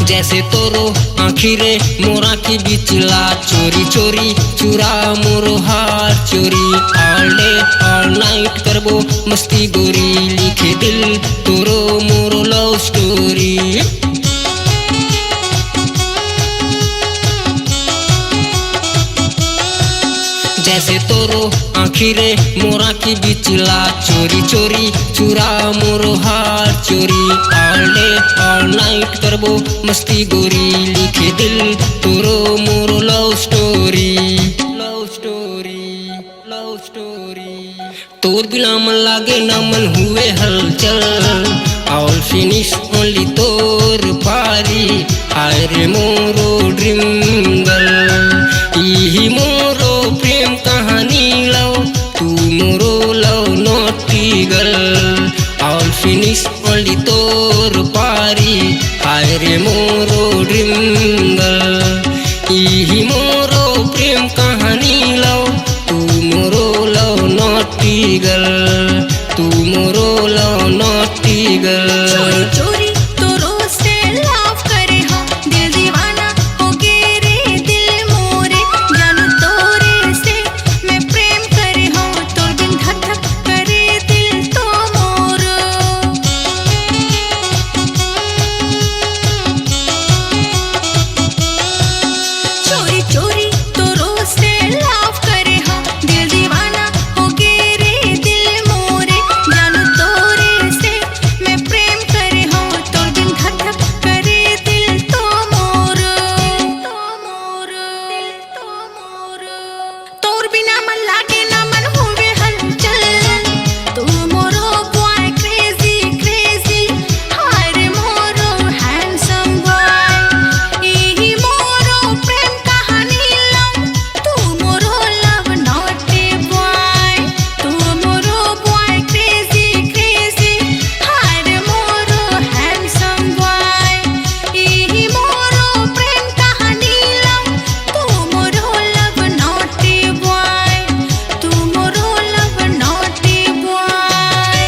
जैसे तोरो आँखी रे मोरा की बिचला चोरी चोरी चुरा मोरो हार चोरी ऑल डे ऑल नाइट करबो मस्ती गोरी लिखे दिल तोरो मोरो लव स्टोरी जैसे तोरो आँखी रे मोरा की बिचला चोरी चोरी चुरा मोरो हार चोरी ऑल डे ऑल नाइट करबो मस्ती गोरी लिखे दिल तोरो मोरो love story love story love story तोर बिना मन लागे ना मन हुए हलचल ऑल फिनिश ओनली तोर पारी हाय रे मोरो ड्रीम गर्ल यही मोरो प्रेम कहानी लव तू मोरो love naughty girl all finish only तोर पारी हाय रे मोरो ड्रीम गर्ल यही मोरो प्रेम कहानी लव तू मोरो लव नॉटी गर्ल तू मोरो लव नॉटी गर्ल चोरी तोरो से लव करे हो दिल दीवाना हो गे रे दिल मोरे जानू तोरे से मैं प्रेम करे हो तोर बिन धक धक करे दिल तो मोरो चोरी चोरी तोरो से लव करे हो दिल दीवाना हो गे रे दिल मोरे जानू तोरे से मैं प्रेम करे हो तोर बिन धक धक करे दिल तो मोरो तोर बिना मन लागे ना मन होवे हलचल तू मोरो बॉय क्रेजी क्रेजी हाय रे मोरो हैंडसम बॉय यही मोरो प्रेम कहानी लव तू मोरो लव नॉटी बॉय तू मोरो बॉय क्रेजी क्रेजी हाय रे मोरो हैंडसम बॉय यही मोरो प्रेम कहानी लव तू मोरो लव नॉटी बॉय तू मोरो लव नॉटी बॉय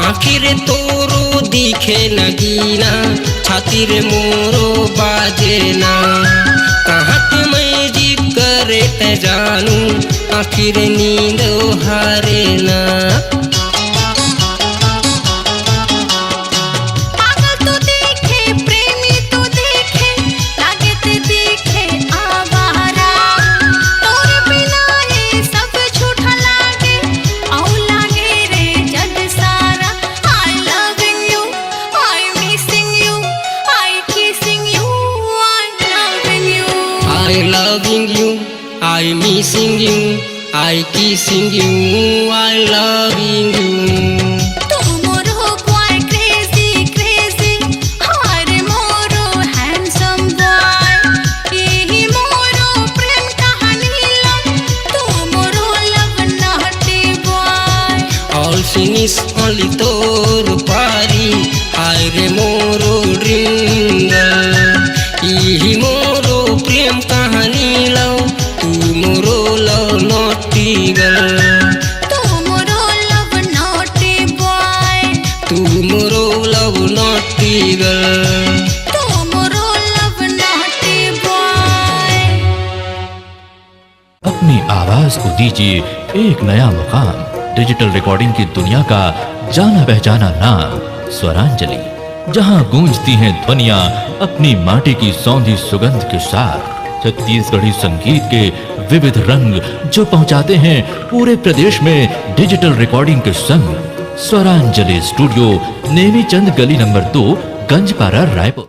आखिर तोरो दिखे नगीना छाती रे मोरो बाजे ना कहाँ ते मैं जी करे ते जानू आखिर नींद हारे ना पागल तो देखे प्रेमी तो देखे लागे ते देखे आवारा तोर बिना ये सब झूठा लागे औ लागे रे जग सारा I loving you I missing you I kissing you I loving you I loving you I missing you I kissing you I loving you तू मोरो बॉय क्रेजी क्रेजी हाय रे मोरो हैंडसम बॉय यही मोरो प्रेम कहानी लव तू मोरो love naughty boy all finish only तोर पारी हाय रे मोरो ड्रीम गर्ल यही मोरो प्रेम कहानी लव तू मोरो लव नॉटी गर्ल तू मोरो लव नॉटी बॉय तू मोरो लव नॉटी गर्ल तू मोरो लव नॉटी बॉय अपनी आवाज को दीजिए एक नया मुकाम डिजिटल रिकॉर्डिंग की दुनिया का जाना पहचाना नाम स्वरांजलि जहां गूंजती हैं ध्वनियां अपनी माटी की सौंधी सुगंध के साथ छत्तीसगढ़ी संगीत के विविध रंग जो पहुंचाते हैं पूरे प्रदेश में डिजिटल रिकॉर्डिंग के संग स्वरांजलि स्टूडियो नेमीचंद गली नंबर 2 गंजपारा रायपुर।